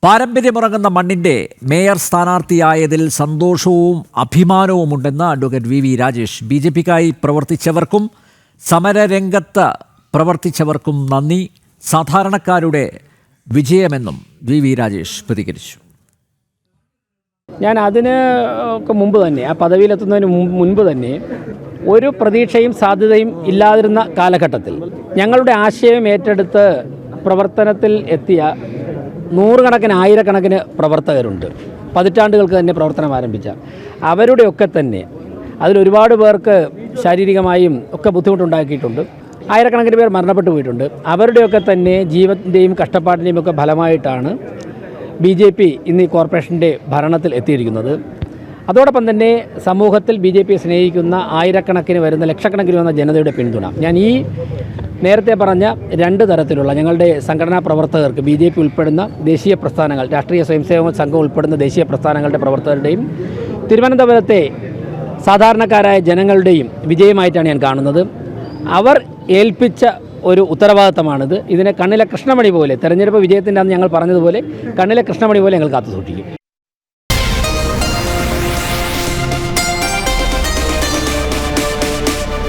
പാരമ്പര്യമുറങ്ങുന്ന മണ്ണിൻ്റെ മേയർ സ്ഥാനാർത്ഥിയായതിൽ സന്തോഷവും അഭിമാനവുമുണ്ടെന്ന് advocate V Rajesh. BJPക്കായി പ്രവർത്തിച്ചവർക്കും സമരരംഗത്ത് പ്രവർത്തിച്ചവർക്കും നന്ദി. സാധാരണക്കാരുടെ വിജയമെന്നും വി രാജേഷ് പ്രതികരിച്ചു. ഞാൻ അതിന് മുമ്പ് തന്നെ, ആ പദവിയിലെത്തുന്നതിന് മുൻപ് തന്നെ ഒരു പ്രതീക്ഷയും സാധ്യതയും ഇല്ലാതിരുന്ന കാലഘട്ടത്തിൽ ഞങ്ങളുടെ ആശയം ഏറ്റെടുത്ത് പ്രവർത്തനത്തിൽ എത്തിയ നൂറുകണക്കിന് ആയിരക്കണക്കിന് പ്രവർത്തകരുണ്ട്. പതിറ്റാണ്ടുകൾക്ക് തന്നെ പ്രവർത്തനം ആരംഭിച്ച അവരുടെയൊക്കെ തന്നെ അതിലൊരുപാട് പേർക്ക് ശാരീരികമായും ഒക്കെ ബുദ്ധിമുട്ടുണ്ടാക്കിയിട്ടുണ്ട്. ആയിരക്കണക്കിന് പേർ മരണപ്പെട്ടു പോയിട്ടുണ്ട്. അവരുടെയൊക്കെ തന്നെ ജീവൻ്റെയും കഷ്ടപ്പാടിൻ്റെയും ഒക്കെ ഫലമായിട്ടാണ് BJP ഇന്ന് ഈ കോർപ്പറേഷൻ്റെ ഭരണത്തിൽ എത്തിയിരിക്കുന്നത്. അതോടൊപ്പം തന്നെ സമൂഹത്തിൽ BJP സ്നേഹിക്കുന്ന ആയിരക്കണക്കിന് വരുന്ന ലക്ഷക്കണക്കിന് വരുന്ന ജനതയുടെ പിന്തുണ. ഞാൻ ഈ നേരത്തെ പറഞ്ഞ രണ്ട് തരത്തിലുള്ള ഞങ്ങളുടെ സംഘടനാ പ്രവർത്തകർക്ക് BJP ഉൾപ്പെടുന്ന ദേശീയ പ്രസ്ഥാനങ്ങൾ, രാഷ്ട്രീയ സ്വയംസേവക സംഘം ഉൾപ്പെടുന്ന ദേശീയ പ്രസ്ഥാനങ്ങളുടെ പ്രവർത്തകരുടെയും തിരുവനന്തപുരത്തെ സാധാരണക്കാരായ ജനങ്ങളുടെയും വിജയമായിട്ടാണ് ഞാൻ കാണുന്നത്. അവർ ഏൽപ്പിച്ച ഒരു ഉത്തരവാദിത്തമാണിത്. ഇതിനെ കണ്ണിലെ കൃഷ്ണമണി പോലെ, തെരഞ്ഞെടുപ്പ് വിജയത്തിൻ്റെ അന്ന് ഞങ്ങൾ പറഞ്ഞതുപോലെ കണ്ണിലെ കൃഷ്ണമണി പോലെ ഞങ്ങൾ കാത്തു സൂക്ഷിക്കും.